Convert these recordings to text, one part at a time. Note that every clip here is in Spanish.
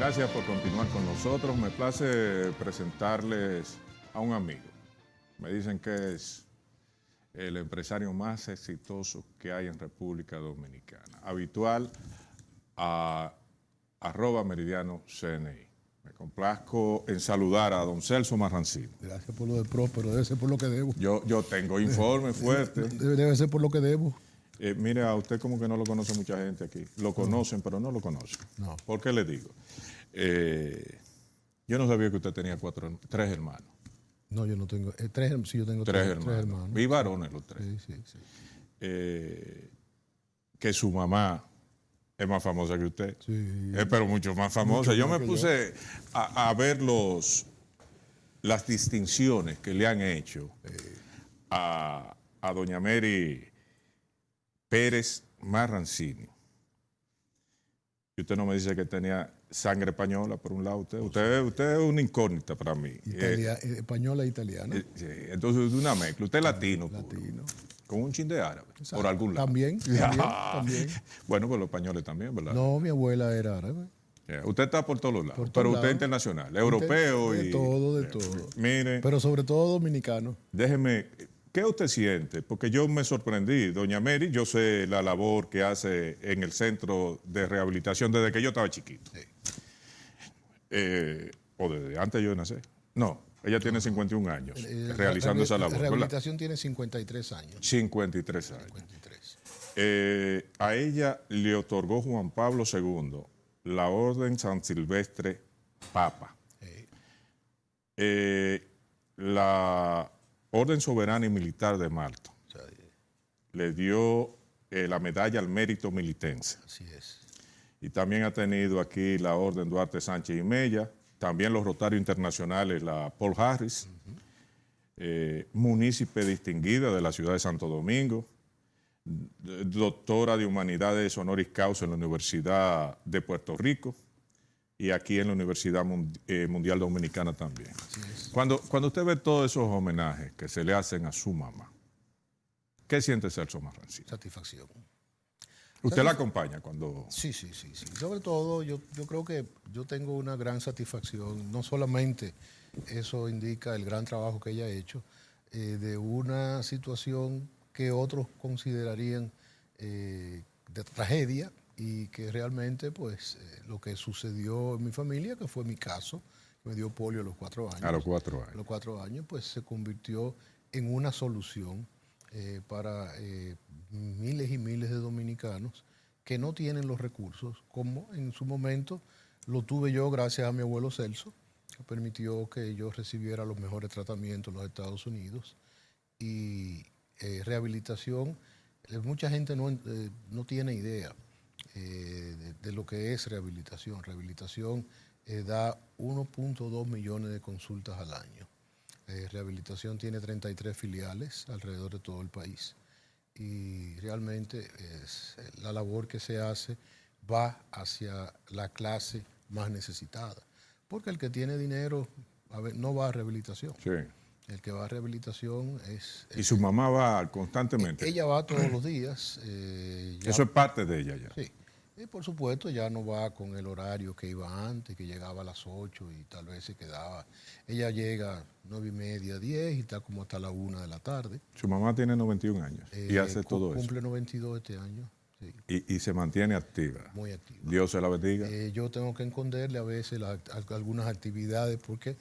Gracias por continuar con nosotros. Me place presentarles a un amigo. Me dicen que es el empresario más exitoso que hay en República Dominicana. Habitual a @meridiano_CNI. Me complazco en saludar a don Celso Marrancino. Gracias por lo de próspero, debe ser por lo que debo. Yo tengo informe fuerte. Debe ser por lo que debo. Mire, a usted como que no lo conoce mucha gente aquí. Lo conocen, pero no lo conocen. No. ¿Por qué le digo? Yo no sabía que usted tenía tres hermanos. No, yo no tengo. Sí, yo tengo Tres hermanos. Vi varones los tres. Sí. Que su mamá es más famosa que usted. Sí. Pero mucho más famosa. Mucho Yo más me que puse a ver las distinciones que le han hecho a doña Mary Pérez Marrancini. Y usted no me dice que tenía sangre española, por un lado. Usted es una incógnita para mí. Española e italiana. Sí, entonces es una mezcla. Usted es latino. Latino. Con un chin de árabe, Exacto. por algún lado. También. Bueno, pues los españoles también, ¿verdad? No, mi abuela era árabe. Usted está por todos lados, Por todos pero usted lados. es internacional, europeo De y... todo. Mire, Pero sobre todo dominicano. déjeme, ¿qué usted siente? Porque yo me sorprendí, doña Mary, yo sé la labor que hace en el centro de rehabilitación desde que yo estaba chiquito. Sí. O desde antes yo de nacer. No, ella tiene 51 años realizando esa labor. La rehabilitación tiene 53 años. 53 años. 53. A ella le otorgó Juan Pablo II la Orden San Silvestre Papa. La Orden Soberana y Militar de Malta. Le dio la medalla al mérito militense. Así es. Y también ha tenido aquí la Orden Duarte Sánchez y Mella, también los Rotarios Internacionales, la Paul Harris, munícipe distinguida de la ciudad de Santo Domingo, doctora de Humanidades Honoris Causa en la Universidad de Puerto Rico y aquí en la Universidad Mundial Dominicana también. Cuando usted ve todos esos homenajes que se le hacen a su mamá, ¿qué siente Celso Marrancino? Satisfacción. ¿Usted la acompaña cuando...? Sí. Sobre todo, yo creo que yo tengo una gran satisfacción. No solamente eso indica el gran trabajo que ella ha hecho, de una situación que otros considerarían de tragedia y que realmente, pues, lo que sucedió en mi familia, que fue mi caso, que me dio polio a los 4 años. A los 4 años. A los 4 años, pues, se convirtió en una solución para miles y miles de dominicanos que no tienen los recursos, como en su momento lo tuve yo gracias a mi abuelo Celso, que permitió que yo recibiera los mejores tratamientos en los Estados Unidos. Y rehabilitación, mucha gente no tiene idea de lo que es rehabilitación. Rehabilitación da 1.2 millones de consultas al año. Rehabilitación tiene 33 filiales alrededor de todo el país y realmente la labor que se hace va hacia la clase más necesitada, porque el que tiene dinero no va a rehabilitación. Sí. El que va a rehabilitación es... ¿Y su mamá va constantemente? Ella va todos los días. Eso es parte de ella ya. Sí. Y por supuesto ya no va con el horario que iba antes, que llegaba a las 8 y tal vez se quedaba. Ella llega 9:30, 10 y está como hasta la 1 de la tarde. Su mamá tiene 91 años y hace todo eso. Cumple 92 este año. Sí. Y se mantiene activa. Muy activa. Dios se la bendiga. Yo tengo que esconderle a veces algunas actividades porque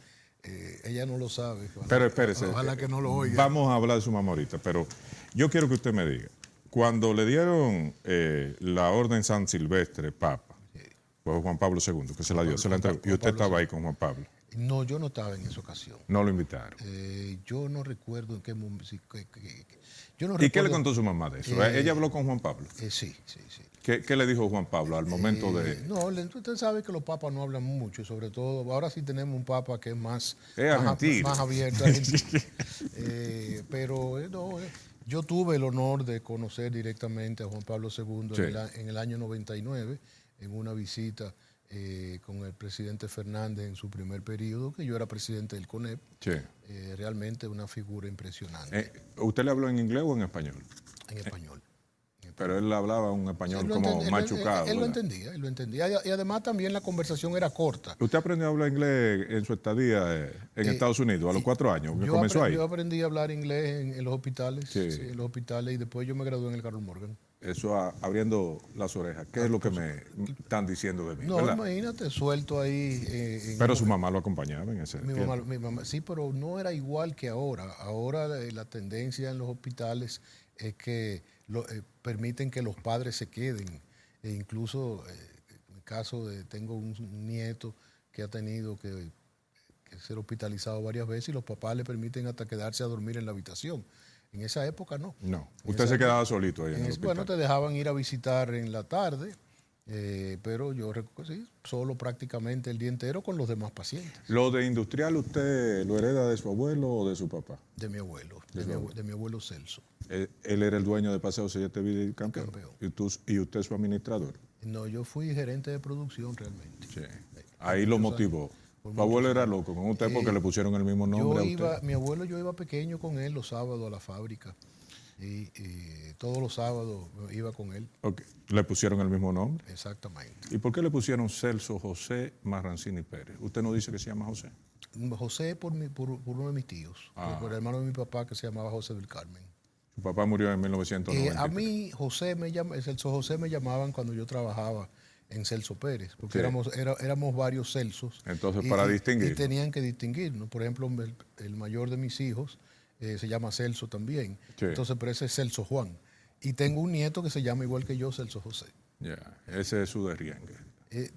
ella no lo sabe. Pero espérese. Ojalá que no lo oiga. Vamos a hablar de su mamá ahorita, pero yo quiero que usted me diga. Cuando le dieron la Orden San Silvestre Papa, fue Juan Pablo II que se la dio, se la entregó. Y usted estaba ahí con Juan Pablo. No, yo no estaba en esa ocasión. No lo invitaron. Yo no recuerdo en qué momento. ¿Y qué le contó su mamá de eso? ¿Ella habló con Juan Pablo? Sí. ¿Qué le dijo Juan Pablo al momento de...? No, usted sabe que los papas no hablan mucho, y sobre todo, ahora sí tenemos un papa que es más abierto. Pero no, yo tuve el honor de conocer directamente a Juan Pablo II en el año 99, en una visita con el presidente Fernández en su primer periodo, que yo era presidente del CONEP. Sí. Realmente una figura impresionante. ¿Usted le habló en inglés o en español? En español. Pero él hablaba un español Él lo como entendía, machucado. él lo ¿verdad? entendía, él lo entendía. Y además también la conversación era corta. ¿Usted aprendió a hablar inglés en su estadía en Estados Unidos a los 4 años? ¿Que comenzó ahí? Yo aprendí a hablar inglés en los hospitales, Sí. sí, en los hospitales, y después yo me gradué en el Carol Morgan. Eso abriendo las orejas. ¿Qué es lo que me están diciendo de mí? No, ¿verdad? imagínate, suelto ahí. Pero su mamá lo acompañaba en ese tiempo. Mi mamá, sí, pero no era igual que ahora. Ahora la tendencia en los hospitales es que permiten que los padres se queden. E incluso, en mi caso, tengo un nieto que ha tenido que ser hospitalizado varias veces y los papás le permiten hasta quedarse a dormir en la habitación. En esa época no. No, En usted esa se época- quedaba solito ahí en el Bueno, hospital. te dejaban ir a visitar en la tarde, pero yo sí, solo prácticamente el día entero con los demás pacientes. ¿Lo de industrial usted lo hereda de su abuelo o de su papá? De mi abuelo, de mi abuelo Celso. Él era el dueño de Paseo Sellete Vida y Campeón. Campeón. Y usted su administrador. No, yo fui gerente de producción realmente. Sí. Ahí lo motivó. Su abuelo era loco con usted porque le pusieron el mismo nombre a usted. Mi abuelo, yo iba pequeño con él los sábados a la fábrica y todos los sábados iba con él, Ok, le pusieron el mismo nombre. exactamente. ¿Y por qué le pusieron Celso José Marrancini Pérez? ¿Usted no dice que se llama José? José por uno de mis tíos, por el hermano de mi papá que se llamaba José del Carmen. Su papá murió en 1990. A mí Celso José me llamaban cuando yo trabajaba en Celso Pérez, porque Sí. éramos varios Celsos. Entonces, para distinguir. Y tenían que distinguirnos. Por ejemplo, el mayor de mis hijos se llama Celso también. Sí. Entonces, pero ese es Celso Juan. Y tengo un nieto que se llama igual que yo, Celso José. Ya, ese es su derriengue.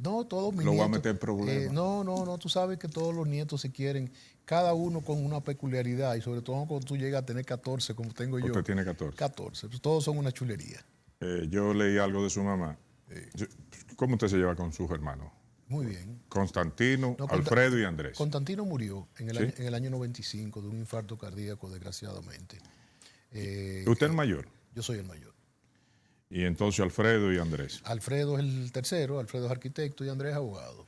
No, todos mis Lo nietos. va a meter en problemas. No, tú sabes que todos los nietos se quieren, cada uno con una peculiaridad, y sobre todo cuando tú llegas a tener 14, como tengo yo. Usted tiene 14. 14, pues todos son una chulería. Yo leí algo de su mamá. ¿Cómo usted se lleva con sus hermanos? Muy bien. Constantino, No, Alfredo y Andrés. Constantino murió en ¿Sí? en el año 95 de un infarto cardíaco, desgraciadamente. ¿Usted es el mayor? Yo soy el mayor. Y entonces Alfredo y Andrés. Alfredo es el tercero, Alfredo es arquitecto y Andrés es abogado.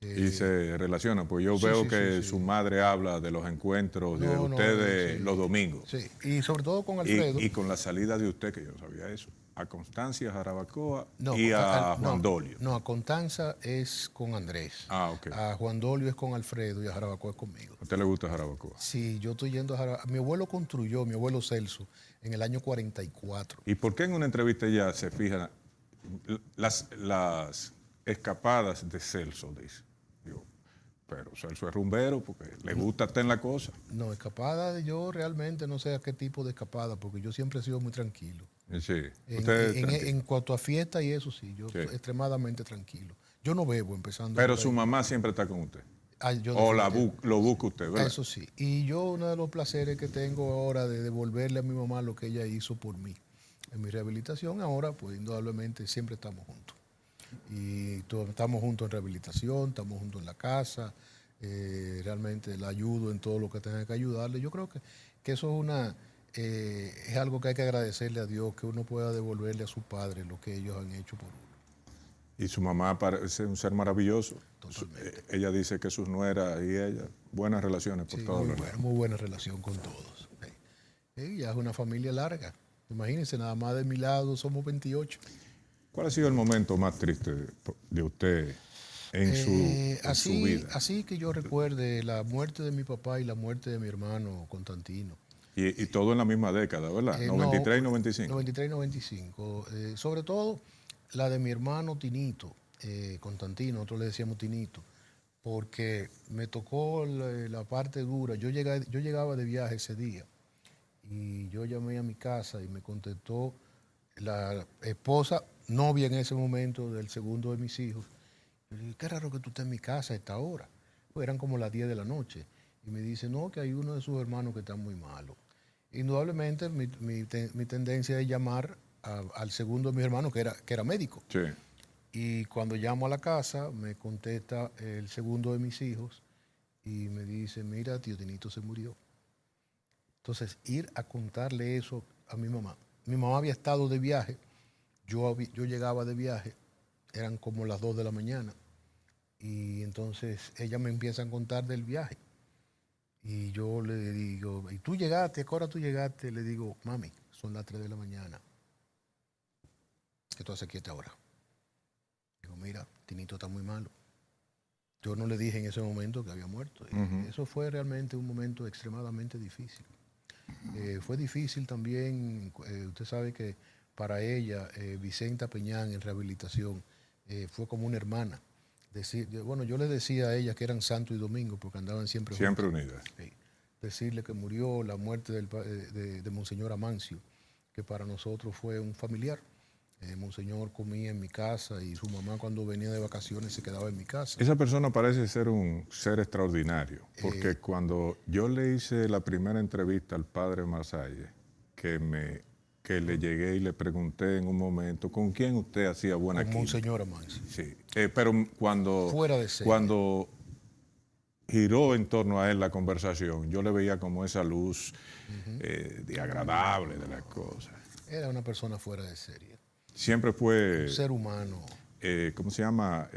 Y se relaciona, pues yo sí, veo sí, que sí. su madre habla de los encuentros de ustedes sí. los domingos. Sí, y sobre todo con Alfredo. Y con la salida de usted, que yo no sabía eso, a Constancia Jarabacoa No, y a no, Juan Dolio. No, a Constanza es con Andrés. Ah, ok. A Juan Dolio es con Alfredo y a Jarabacoa es conmigo. ¿A usted le gusta Jarabacoa? Sí, yo estoy yendo a Jarabacoa. Mi abuelo construyó, mi abuelo Celso, en el año 44. ¿Y por qué en una entrevista ya se fijan las escapadas de Celso, dice? Digo, pero Celso es rumbero porque le gusta estar en la cosa. No, escapada, yo realmente no sé a qué tipo de escapada, porque yo siempre he sido muy tranquilo. Sí. En cuanto a fiesta y eso, sí, yo Sí. extremadamente tranquilo. Yo no bebo, empezando. Pero por su ahí. mamá siempre está con usted. Yo O definitivamente- lo busca usted, ¿verdad? Eso sí. Y yo uno de los placeres que tengo ahora de devolverle a mi mamá lo que ella hizo por mí en mi rehabilitación, ahora pues indudablemente siempre estamos juntos. Y estamos juntos en rehabilitación, estamos juntos en la casa, realmente la ayudo en todo lo que tenga que ayudarle. Yo creo que eso es algo que hay que agradecerle a Dios, que uno pueda devolverle a su padre lo que ellos han hecho por uno. Y su mamá parece un ser maravilloso. Totalmente. Ella dice que sus nueras y ella, buenas relaciones por Sí, todos los lados. muy buena relación con todos. Ya es una familia larga. Imagínense, nada más de mi lado somos 28. ¿Cuál ha sido el momento más triste de usted en su vida? Así que yo recuerde la muerte de mi papá y la muerte de mi hermano Constantino. Y todo en la misma década, ¿verdad? 93 y 95. 93 y 95. Sobre todo la de mi hermano Tinito, Constantino, nosotros le decíamos Tinito, porque me tocó la parte dura. Yo llegaba de viaje ese día y yo llamé a mi casa y me contestó la esposa, novia en ese momento del segundo de mis hijos. Yo le dije, qué raro que tú estés en mi casa a esta hora. Pues eran como las 10 de la noche. Y me dice, no, que hay uno de sus hermanos que está muy malo. Indudablemente mi tendencia es llamar al segundo de mis hermanos, que era médico. Sí. Y cuando llamo a la casa, me contesta el segundo de mis hijos y me dice, mira, tío Tinito se murió. Entonces, ir a contarle eso a mi mamá. Mi mamá había estado de viaje, yo llegaba de viaje, eran como las 2 de la mañana. Y entonces ella me empieza a contar del viaje. Y yo le digo, ¿y tú llegaste? ¿A qué hora tú llegaste? Le digo, mami, son las 3 de la mañana. ¿qué tú haces aquí a esta hora? Digo, mira, Tinito está muy malo. Yo no le dije en ese momento que había muerto. Y eso fue realmente un momento extremadamente difícil. Fue difícil también, usted sabe que para ella, Vicenta Peñán en rehabilitación, fue como una hermana. Bueno, yo le decía a ella que eran Santo y Domingo porque andaban siempre juntas. Siempre unidas. Sí. Decirle que murió, la muerte de Monseñor Amancio, que para nosotros fue un familiar. Monseñor comía en mi casa y su mamá cuando venía de vacaciones se quedaba en mi casa. Esa persona parece ser un ser extraordinario, porque cuando yo le hice la primera entrevista al padre Masalle, que le llegué y le pregunté en un momento, ¿con quién usted hacía buena Con química? Monseñor Amancio. Sí, pero cuando, Fuera de serie. cuando giró en torno a él la conversación, yo le veía como esa luz de agradable de las cosas. Era una persona fuera de serie. Siempre fue, Un ser humano, ¿cómo se llama?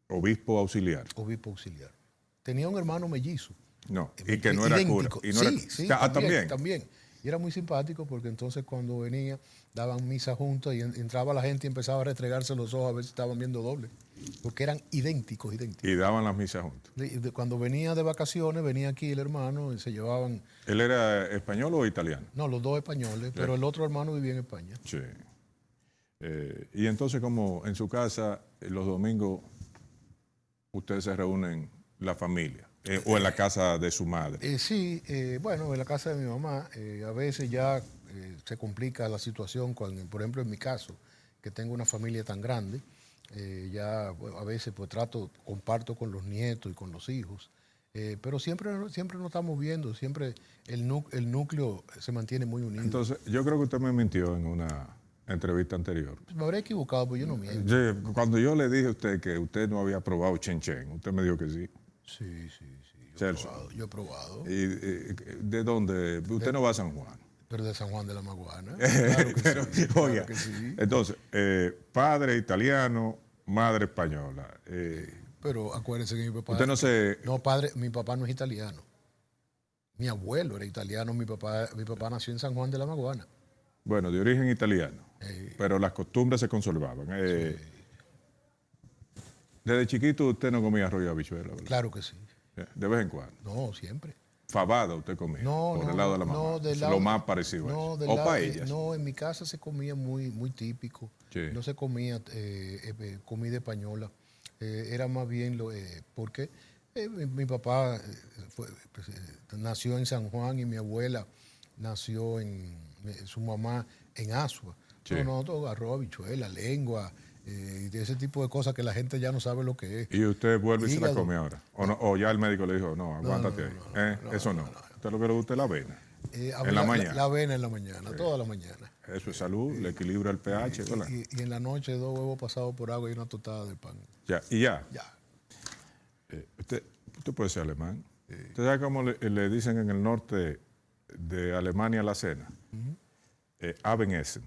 Obispo auxiliar. obispo auxiliar. Tenía un hermano mellizo. No, y que no era cura. idéntico. Y no era, Sí, también. también. Y era muy simpático porque entonces cuando venía, daban misa juntos y entraba la gente y empezaba a restregarse los ojos a ver si estaban viendo doble. Porque eran idénticos. Y daban las misas juntos. Cuando venía de vacaciones, venía aquí el hermano y se llevaban, ¿Él era español o italiano? no, los dos españoles, pero el otro hermano vivía en España. Sí. Y entonces, como en su casa, los domingos, ustedes se reúnen, la familia, o en la casa de su madre. Sí, bueno, en la casa de mi mamá, a veces ya se complica la situación, por ejemplo, en mi caso, que tengo una familia tan grande, ya bueno, a veces pues comparto con los nietos y con los hijos, pero siempre nos estamos viendo, siempre el núcleo se mantiene muy unido. Entonces, yo creo que usted me mintió en una entrevista anterior. Me habré equivocado, pues yo no miento. Cuando yo le dije a usted que usted no había probado chen, usted me dijo que sí. Sí. Celso. Yo he probado. ¿Y de dónde? Usted no va a San Juan. Pero de San Juan de la Maguana. Claro que Pero, sí. oiga, Claro que sí. entonces, padre italiano, madre española. Pero acuérdense que mi papá. Usted no se... No, mi papá no es italiano. Mi abuelo era italiano, mi papá nació en San Juan de la Maguana. Bueno, de origen italiano, pero las costumbres se conservaban. Desde chiquito usted no comía arroz y habichuela, ¿verdad? Claro que sí. De vez en cuando. No, siempre. Fabada usted comía, por el lado de la mamá. No, del Es lado, lo más parecido a no, eso. del O lado- paellas. no, en mi casa se comía muy típico. Sí. No se comía comida española. Era más bien porque mi papá nació en San Juan y mi abuela nació su mamá en Asua. Sí. No, todo arroz, habichuela, lengua, y de ese tipo de cosas que la gente ya no sabe lo que es. Y usted vuelve y se la Hígado. come ahora. O ya el médico le dijo, no, aguántate ahí. Eso no. Usted lo que le gusta es la avena. En la mañana. La avena en la mañana, toda la mañana. Eso es salud, le equilibra el pH, ¿verdad? Y en la noche 2 huevos pasados por agua y una tostada de pan. Ya, y ya. Ya. Usted puede ser alemán. ¿Usted sabe cómo le dicen en el norte de Alemania la cena? Abendessen.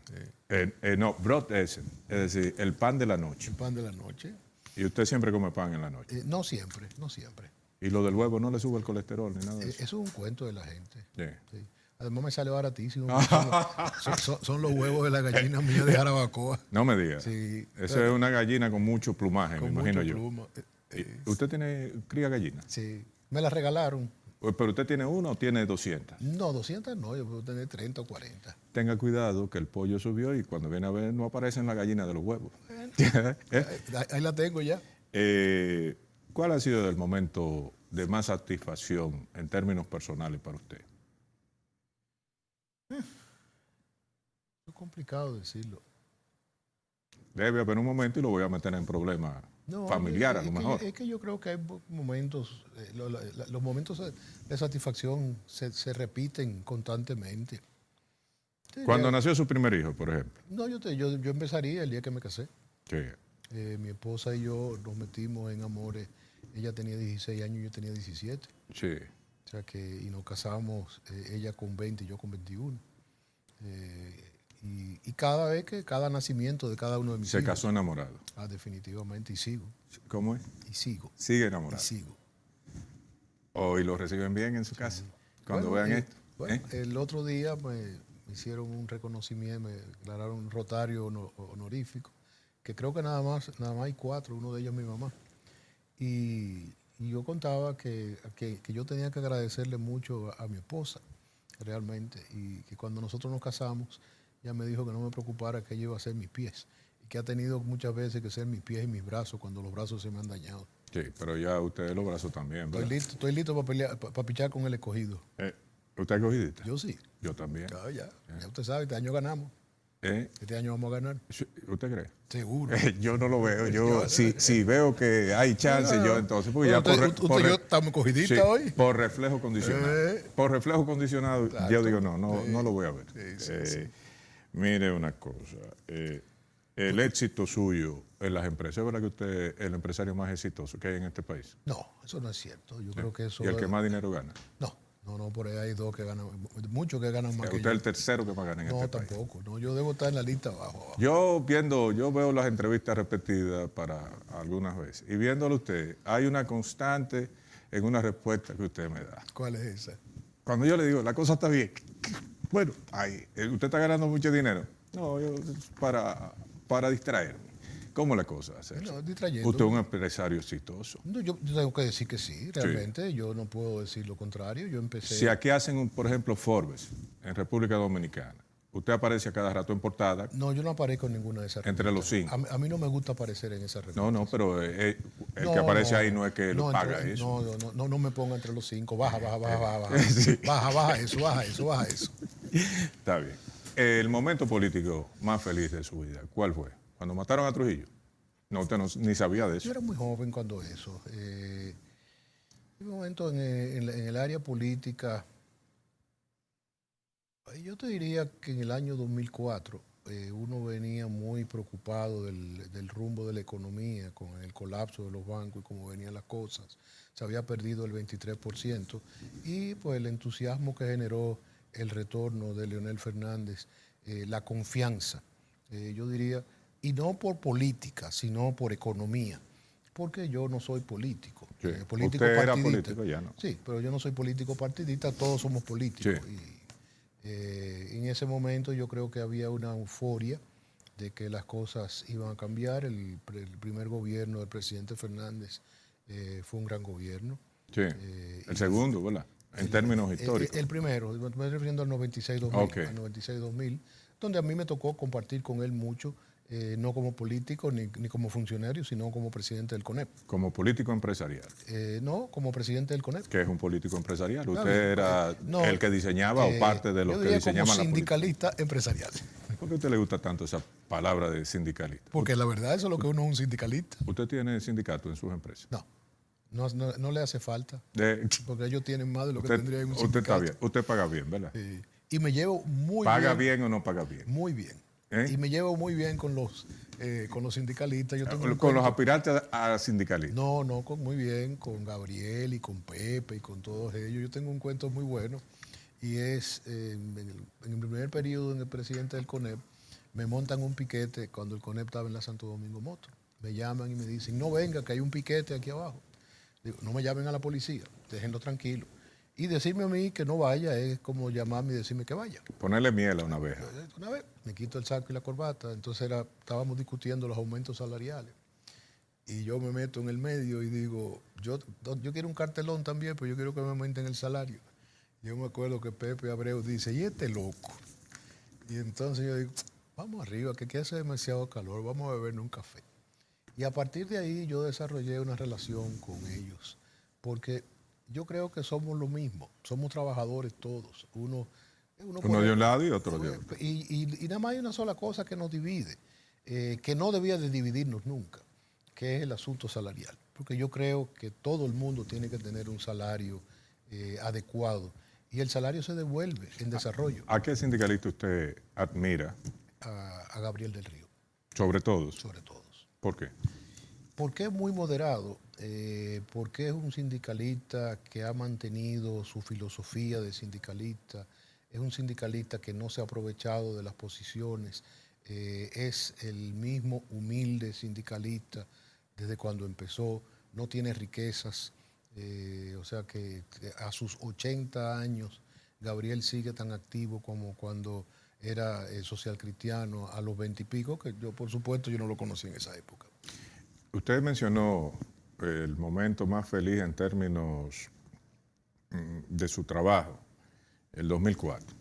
No, Brotessen. Es decir, el pan de la noche. El pan de la noche. Y usted siempre come pan en la noche. No siempre, no siempre. Y lo del huevo no le sube el colesterol ni nada de Eso eso. es un cuento de la gente. Sí. Sí. Además me sale baratísimo. Son los huevos de la gallina mía de Jarabacoa. No me diga. Sí, Esa es una gallina con mucho plumaje, con me imagino mucha yo. pluma. ¿Usted cría gallinas? Sí. Me la regalaron. ¿Pero usted tiene una o tiene 200? No, 200 no, yo puedo tener 30 o 40. Tenga cuidado que el pollo subió y cuando viene a ver no aparecen las gallinas de los huevos. Ahí la tengo ya. ¿Cuál ha sido el momento de más satisfacción en términos personales para usted? Es complicado decirlo. Debe haber un momento y lo voy a meter en problemas familiares a lo mejor. Es que yo creo que hay momentos, los momentos de satisfacción se repiten constantemente. Cuando nació su primer hijo, por ejemplo. No, yo empezaría el día que me casé. Sí. Mi esposa y yo nos metimos en amores. Ella tenía 16 años y yo tenía 17. Sí. O sea y nos casamos, ella con 20 y yo con 21. Y cada nacimiento de cada uno de mis Se hijos. casó enamorado. Definitivamente, y sigo. ¿Cómo es? Y sigo. Sigue Y enamorado. sigo. ¿Y lo reciben bien en su casa? Cuando vean esto. Bueno, el otro día mis hicieron un reconocimiento, me declararon un rotario honorífico, que creo que nada más hay 4, uno de ellos mi mamá. Y yo contaba que yo tenía que agradecerle mucho a mi esposa, realmente, y que cuando nosotros nos casamos, ella me dijo que no me preocupara, que ella iba a ser mis pies, y que ha tenido muchas veces que ser mis pies y mis brazos cuando los brazos se me han dañado. Sí, pero ya ustedes los brazos también, ¿verdad? Estoy listo para pelear, para pichar con el escogido. ¿Usted es cogidista? Yo sí. Yo también. Ya usted sabe, este año ganamos. ¿Eh? Este año vamos a ganar. ¿Usted cree? Seguro. Yo no lo veo. Yo si veo que hay chance, yo entonces, porque ya usted y yo estamos cogidistas hoy. Por reflejo condicionado. Por reflejo condicionado, Exacto. yo digo, no lo voy a ver. Sí. Mire una cosa, el éxito suyo en las empresas, ¿es verdad que usted es el empresario más exitoso que hay en este país? No, eso no es cierto. Yo creo que eso... ¿Y el que más dinero gana? No, por ahí hay 2 que ganan, muchos que ganan más que Usted yo. es el tercero que más gana en este país. No, tampoco. No, yo debo estar en la lista abajo. Yo veo las entrevistas repetidas para algunas veces y viéndolo usted, hay una constante en una respuesta que usted me da. ¿Cuál es esa? Cuando yo le digo, la cosa está bien, bueno, usted está ganando mucho dinero. No, yo para distraerme. ¿Cómo la cosa? No, distrayendo. Usted es un empresario exitoso. No, yo tengo que decir que sí, realmente. Sí. Yo no puedo decir lo contrario. Yo empecé... Si aquí hacen, por ejemplo, Forbes en República Dominicana, usted aparece a cada rato en portada. No, yo no aparezco en ninguna de esas entre revistas. los 5. A mí no me gusta aparecer en esas revistas. No, pero el que aparece ahí no es que lo paga eso. No me ponga entre los 5. Baja. Sí. Baja eso. Está bien. El momento político más feliz de su vida, ¿cuál fue? ¿Cuando mataron a Trujillo? No, usted ni sabía de eso. Yo era muy joven cuando eso. En un momento en el área política, yo te diría que en el año 2004 uno venía muy preocupado del rumbo de la economía, con el colapso de los bancos y cómo venían las cosas. Se había perdido el 23% y pues el entusiasmo que generó el retorno de Leonel Fernández, la confianza, yo diría, y no por política, sino por economía, porque yo no soy político. Sí. Político Usted partidista. era político ya, ¿no? Sí, pero yo no soy político partidista, todos somos políticos. Sí. Y en ese momento yo creo que había una euforia de que las cosas iban a cambiar. El primer gobierno del presidente Fernández fue un gran gobierno. Sí, el segundo, ¿verdad? En términos históricos. El primero, me estoy refiriendo al 96-2000, Okay. al 96-2000, donde a mí me tocó compartir con él mucho, no como político ni como funcionario, sino como presidente del CONEP. Como político empresarial. No, como presidente del CONEP. ¿Qué es un político empresarial? ¿Usted era el que diseñaba o parte de los que diseñaban como la política? sindicalista empresarial. ¿Por qué a usted le gusta tanto esa palabra de sindicalista? Porque la verdad eso es lo que uno es un sindicalista. ¿Usted tiene sindicato en sus empresas? No le hace falta. Porque ellos tienen más de lo que tendría en un sindicato. Usted está bien, usted paga bien, ¿verdad? Sí. Y me llevo muy bien. ¿Paga bien o no paga bien? Muy bien. Y me llevo muy bien con los sindicalistas. Yo tengo ¿Con los aspirantes a sindicalistas? No, muy bien, con Gabriel y con Pepe y con todos ellos. Yo tengo un cuento muy bueno y es, en el primer periodo en el presidente del CONEP, me montan un piquete cuando el CONEP estaba en la Santo Domingo Moto. Me llaman y me dicen, no venga, que hay un piquete aquí abajo. Digo, no me llamen a la policía, déjenlo tranquilo. Y decirme a mí que no vaya es como llamarme y decirme que vaya. Ponerle miel a una abeja. Una vez me quito el saco y la corbata, entonces estábamos discutiendo los aumentos salariales. Y yo me meto en el medio y digo, yo quiero un cartelón también, pero yo quiero que me aumenten el salario. Yo me acuerdo que Pepe Abreu dice, ¿y este loco? Y entonces yo digo, vamos arriba, que aquí hace demasiado calor, vamos a bebernos un café. Y a partir de ahí yo desarrollé una relación con ellos, porque yo creo que somos lo mismo, somos trabajadores todos. Uno de un lado y otro de otro. Y nada más hay una sola cosa que nos divide, que no debía de dividirnos nunca, que es el asunto salarial. Porque yo creo que todo el mundo tiene que tener un salario adecuado y el salario se devuelve en desarrollo. ¿A qué sindicalista usted admira? A Gabriel del Río. ¿Sobre todos? Sobre todos. ¿Por qué? Porque es muy moderado, porque es un sindicalista que ha mantenido su filosofía de sindicalista, es un sindicalista que no se ha aprovechado de las posiciones, es el mismo humilde sindicalista desde cuando empezó, no tiene riquezas, o sea que a sus 80 años Gabriel sigue tan activo como cuando era social cristiano a los 20 y pico, que yo, por supuesto, yo no lo conocí en esa época. Usted mencionó el momento más feliz en términos de su trabajo, el 2004.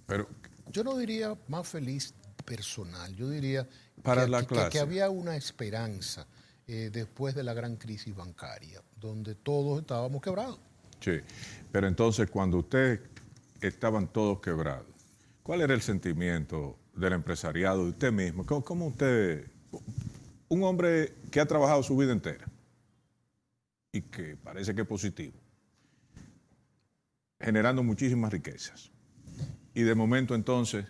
Pero Yo no diría más feliz personal, yo diría para que, la que- clase, que había una esperanza después de la gran crisis bancaria, donde todos estábamos quebrados. sí. Pero entonces, cuando usted estaban todos quebrados, ¿cuál era el sentimiento del empresariado, de usted mismo? ¿Cómo usted, un hombre que ha trabajado su vida entera y que parece que es positivo, generando muchísimas riquezas, y de momento entonces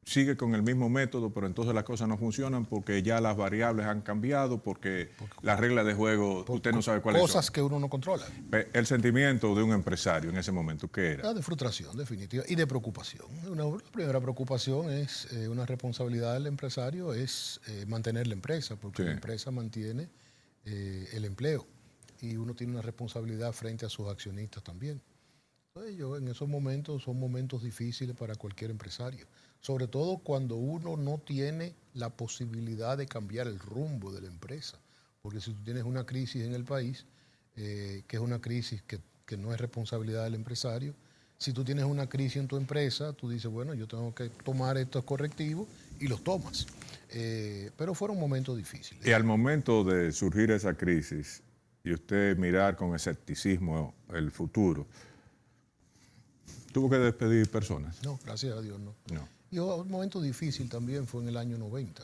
sigue con el mismo método, pero entonces las cosas no funcionan porque ya las variables han cambiado, porque las reglas de juego usted no sabe cuáles Cosas son? que uno no controla. El sentimiento de un empresario en ese momento, ¿qué era? De frustración, definitiva, y de preocupación. La primera preocupación es una responsabilidad del empresario, es mantener la empresa, porque Sí. la empresa mantiene el empleo y uno tiene una responsabilidad frente a sus accionistas también. Entonces, yo en esos momentos son momentos difíciles para cualquier empresario, sobre todo cuando uno no tiene la posibilidad de cambiar el rumbo de la empresa, porque si tú tienes una crisis en el país, que es una crisis que no es responsabilidad del empresario, si tú tienes una crisis en tu empresa, tú dices, bueno, yo tengo que tomar estos correctivos y los tomas. Pero fueron momentos difíciles. Y al momento de surgir esa crisis y usted mirar con escepticismo el futuro, tuvo que despedir personas. No, gracias a Dios no. No. Y un momento difícil también fue en el año 90,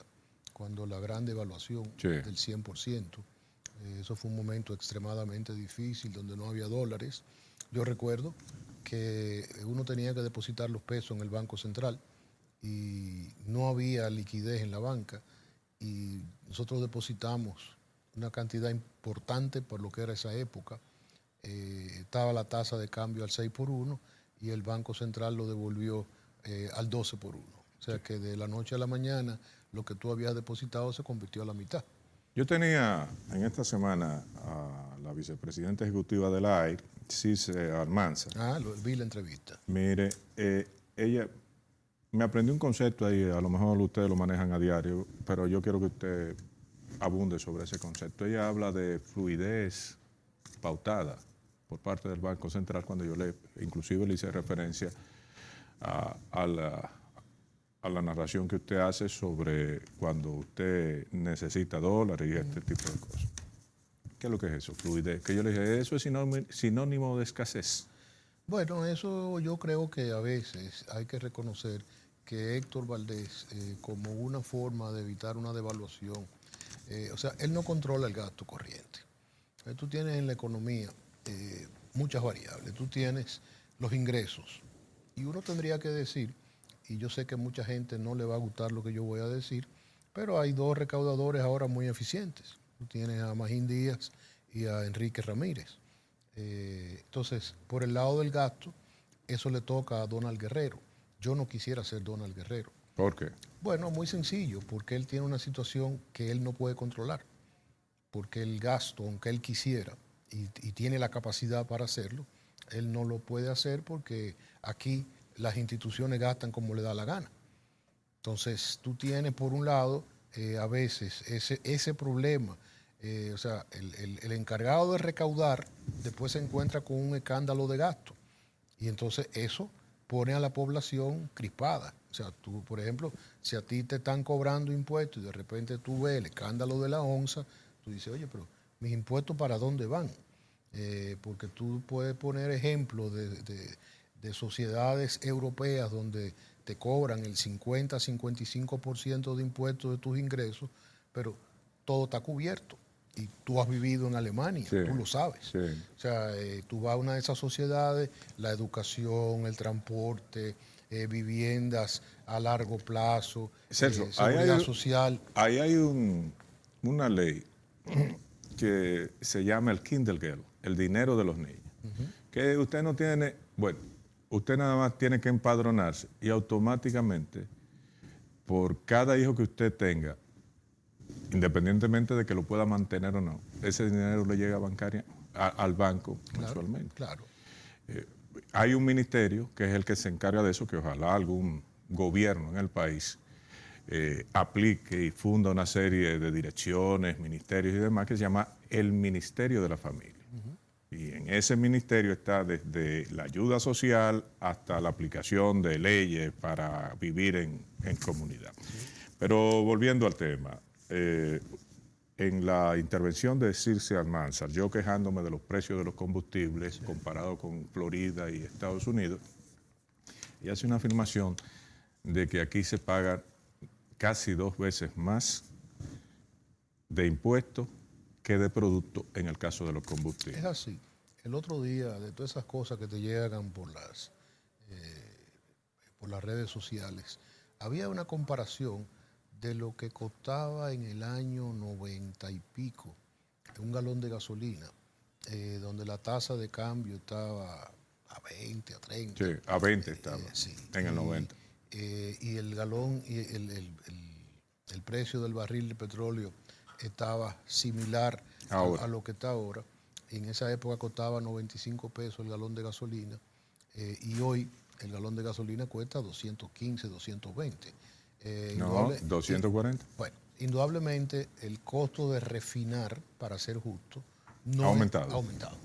cuando la gran devaluación Sí. del 100%. Eso fue un momento extremadamente difícil, donde no había dólares. Yo recuerdo que uno tenía que depositar los pesos en el Banco Central y no había liquidez en la banca y nosotros depositamos una cantidad importante por lo que era esa época. Estaba la tasa de cambio al 6 por 1 y el Banco Central lo devolvió al 12 por 1. O sea que de la noche a la mañana lo que tú habías depositado se convirtió a la mitad. Yo tenía en esta semana a la vicepresidenta ejecutiva de la AIR, Cice Almanza. Vi la entrevista. Mire, ella me aprendió un concepto ahí, a lo mejor ustedes lo manejan a diario, pero yo quiero que usted abunde sobre ese concepto. Ella habla de fluidez pautada por parte del Banco Central, cuando yo inclusive le hice referencia a la narración que usted hace sobre cuando usted necesita dólares y este tipo de cosas. ¿Qué es lo que es eso? Fluidez. Que yo le dije, eso es sinónimo de escasez. Bueno, eso yo creo que a veces hay que reconocer que Héctor Valdés, como una forma de evitar una devaluación, o sea, él no controla el gasto corriente. Tú tienes en la economía muchas variables. Tú tienes los ingresos. Y uno tendría que decir, y yo sé que a mucha gente no le va a gustar lo que yo voy a decir, pero hay dos recaudadores ahora muy eficientes. Tú tienes a Magín Díaz y a Enrique Ramírez. Entonces, por el lado del gasto, eso le toca a Donald Guerrero. Yo no quisiera ser Donald Guerrero. ¿Por qué? Bueno, muy sencillo, porque él tiene una situación que él no puede controlar. Porque el gasto, aunque él quisiera y tiene la capacidad para hacerlo, él no lo puede hacer porque aquí las instituciones gastan como le da la gana. Entonces, tú tienes por un lado a veces ese problema. O sea, el encargado de recaudar después se encuentra con un escándalo de gasto. Y entonces eso pone a la población crispada. O sea, tú, por ejemplo, si a ti te están cobrando impuestos y de repente tú ves el escándalo de la onza, tú dices, oye, pero mis impuestos ¿para dónde van? Porque tú puedes poner ejemplos de sociedades europeas donde te cobran el 50-55% de impuestos de tus ingresos, pero todo está cubierto. Y tú has vivido en Alemania, Sí, tú lo sabes. sí. O sea, tú vas a una de esas sociedades, la educación, el transporte, viviendas a largo plazo, Celso, seguridad social. ahí hay una ley que se llama el Kindergeld, el dinero de los niños. Que usted no tiene, bueno, usted nada más tiene que empadronarse y automáticamente, por cada hijo que usted tenga, independientemente de que lo pueda mantener o no, ese dinero le llega al banco mensualmente. Claro. hay un ministerio que es el que se encarga de eso, que ojalá algún gobierno en el país aplique y funda una serie de direcciones, ministerios y demás que se llama el Ministerio de la Familia. Y en ese ministerio está desde la ayuda social hasta la aplicación de leyes para vivir en comunidad. Pero volviendo al tema, en la intervención de Circe Almanzar, yo quejándome de los precios de los combustibles comparado con Florida y Estados Unidos, y hace una afirmación de que aquí se paga casi 2 veces más de impuestos que de producto en el caso de los combustibles. Es así. El otro día, de todas esas cosas que te llegan por las redes sociales, había una comparación de lo que costaba en el año 90 y pico un galón de gasolina, donde la tasa de cambio estaba a 20, a 30. Sí, a 20 estaba sí. en el 90. Y el galón y el precio del barril de petróleo estaba similar a lo que está ahora. En esa época costaba 95 pesos el galón de gasolina y hoy el galón de gasolina cuesta 215, 220. No, 240. Bueno, indudablemente el costo de refinar, para ser justo, ha aumentado. Ha aumentado.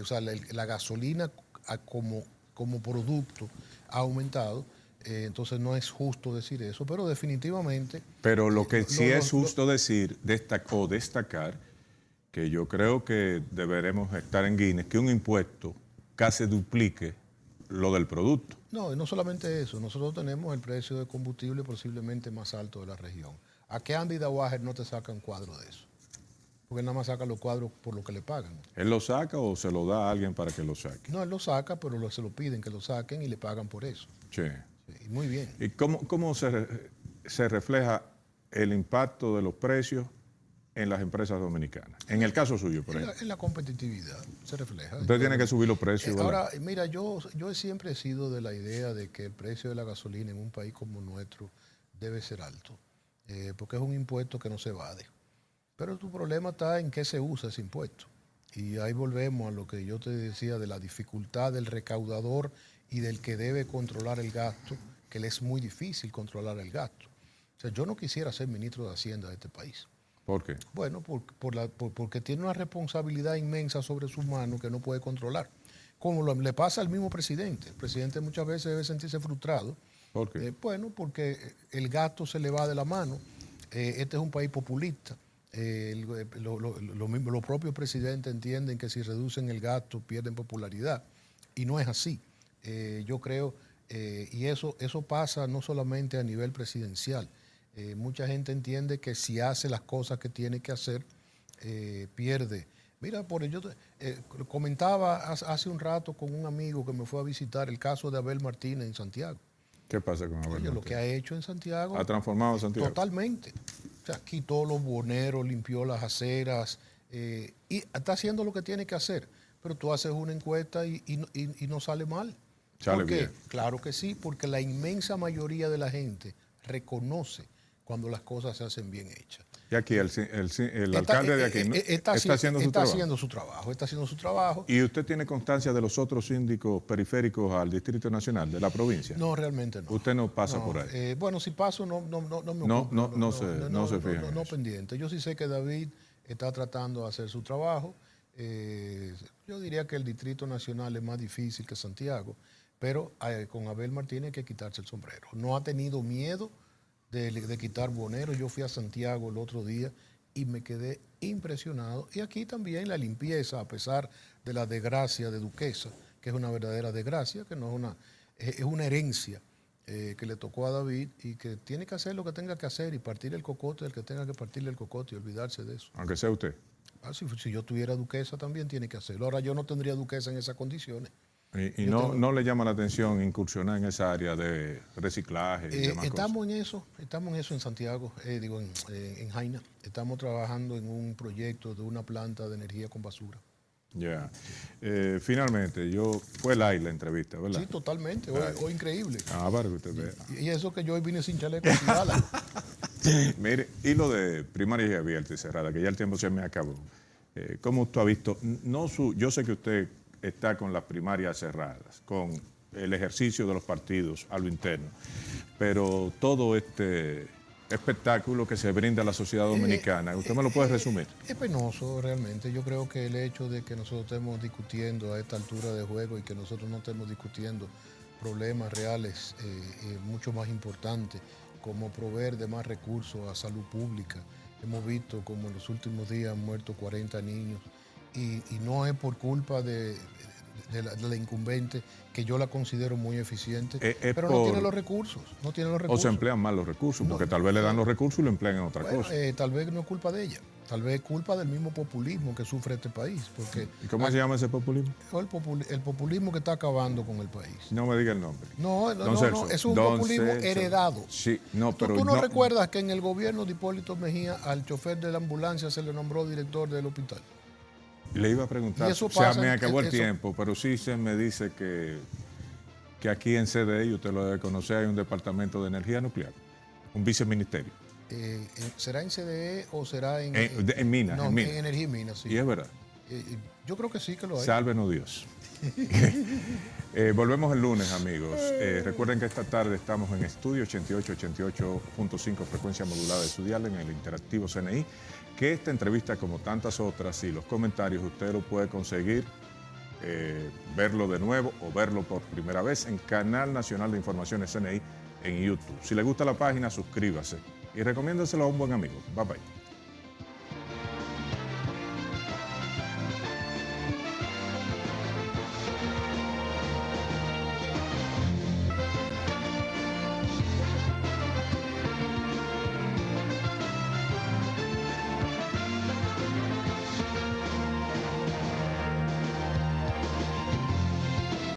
O sea, la gasolina como producto ha aumentado. Entonces no es justo decir eso, pero definitivamente... Pero lo que sí es justo decir, destacar, que yo creo que deberemos estar en Guinness, que un impuesto casi duplique lo del producto. No, y no solamente eso, nosotros tenemos el precio de combustible posiblemente más alto de la región. ¿A qué Andy Dauager no te saca un cuadro de eso? Porque nada más saca los cuadros por lo que le pagan. ¿Él lo saca o se lo da a alguien para que lo saque? No, él lo saca, pero se lo piden que lo saquen y le pagan por eso. Sí. Sí, muy bien. ¿Y cómo se refleja el impacto de los precios en las empresas dominicanas? En el caso suyo, por ejemplo. En la competitividad se refleja. Usted tiene que subir los precios. Ahora, mira, yo siempre he sido de la idea de que el precio de la gasolina en un país como nuestro debe ser alto, porque es un impuesto que no se evade. Pero tu problema está en qué se usa ese impuesto. Y ahí volvemos a lo que yo te decía de la dificultad del recaudador y del que debe controlar el gasto, que le es muy difícil controlar el gasto. O sea, yo no quisiera ser ministro de Hacienda de este país. ¿Por qué? Bueno, porque tiene una responsabilidad inmensa sobre sus manos que no puede controlar. Como le pasa al mismo presidente. El presidente muchas veces debe sentirse frustrado. ¿Por qué? Bueno, porque el gasto se le va de la mano. Este es un país populista. Los propios presidentes entienden que si reducen el gasto pierden popularidad. Y no es así. Yo creo, y eso pasa no solamente a nivel presidencial. Mucha gente entiende que si hace las cosas que tiene que hacer, pierde. Mira, yo comentaba hace un rato con un amigo que me fue a visitar el caso de Abel Martínez en Santiago. ¿Qué pasa con Abel Martínez? Lo que ha hecho en Santiago. ¿Ha transformado Santiago? Totalmente. O sea, quitó los boneros, limpió las aceras y está haciendo lo que tiene que hacer. Pero tú haces una encuesta y no sale mal. Sale ¿Por qué? bien. Claro que sí, porque la inmensa mayoría de la gente reconoce cuando las cosas se hacen bien hechas. Y aquí el alcalde de aquí está haciendo su trabajo. Está haciendo su trabajo. ¿Y usted tiene constancia de los otros síndicos periféricos al Distrito Nacional de la provincia? No, realmente no. ¿Usted no pasa por ahí? Bueno, si paso no me ocupo. No se fija en No eso. pendiente. Yo sí sé que David está tratando de hacer su trabajo. Yo diría que el Distrito Nacional es más difícil que Santiago, pero con Abel Martínez hay que quitarse el sombrero. No ha tenido miedo de quitar boneros. Yo fui a Santiago el otro día y me quedé impresionado. Y aquí también la limpieza, a pesar de la desgracia de Duquesa, que es una verdadera desgracia, que no es una herencia que le tocó a David y que tiene que hacer lo que tenga que hacer y partir el cocote del que tenga que partirle el cocote y olvidarse de eso. Aunque sea usted. Si yo tuviera Duquesa también tiene que hacerlo. Ahora yo no tendría Duquesa en esas condiciones. ¿Y no le llama la atención incursionar en esa área de reciclaje y demás estamos en eso en Santiago, en Jaina. Estamos trabajando en un proyecto de una planta de energía con basura. Ya. Finalmente, fue live la entrevista, ¿verdad? Sí, totalmente. Hoy increíble. Para que usted vea. Y eso que yo hoy vine sin chaleco. Sin bala. Mire, y lo de primaria y abierta y cerrada, que ya el tiempo se me acabó. ¿Cómo usted ha visto? Yo sé que usted está con las primarias cerradas, con el ejercicio de los partidos a lo interno. Pero todo este espectáculo que se brinda a la sociedad dominicana, ¿usted me lo puede resumir? Es penoso realmente. Yo creo que el hecho de que nosotros estemos discutiendo a esta altura de juego y que nosotros no estemos discutiendo problemas reales mucho más importantes, como proveer de más recursos a salud pública. Hemos visto como en los últimos días han muerto 40 niños y no es por culpa de la incumbente, que yo la considero muy eficiente, pero no tiene los recursos. No tiene los O recursos. se emplean mal los recursos, porque tal vez le dan los recursos y lo emplean en otra Bueno, cosa. tal vez no es culpa de ella, tal vez es culpa del mismo populismo que sufre este país. Porque ¿Y cómo se llama ese populismo? el populismo que está acabando con el país. No me diga el nombre. No, Don Celso. es un Don populismo Celso. heredado. Sí, no, pero ¿Tú no recuerdas que en el gobierno de Hipólito Mejía al chofer de la ambulancia se le nombró director del hospital? Le iba a preguntar, Y eso o sea, pasa, me acabó el eso- tiempo, pero sí se me dice que aquí en CDE, y usted lo debe conocer, hay un departamento de energía nuclear, un viceministerio. ¿Será en CDE o será en Minas, no, en Minas. en Energía y Minas, sí. Y es verdad. Yo creo que sí que lo hay. Sálvenos Dios. Volvemos el lunes, amigos. Recuerden que esta tarde estamos en Estudio 88.5 frecuencia modulada de su dial en el Interactivo CNI, que esta entrevista, como tantas otras, y los comentarios, usted lo puede conseguir, verlo de nuevo o verlo por primera vez en Canal Nacional de Informaciones CNI en YouTube. Si le gusta la página, suscríbase y recomiéndaselo a un buen amigo. Bye bye.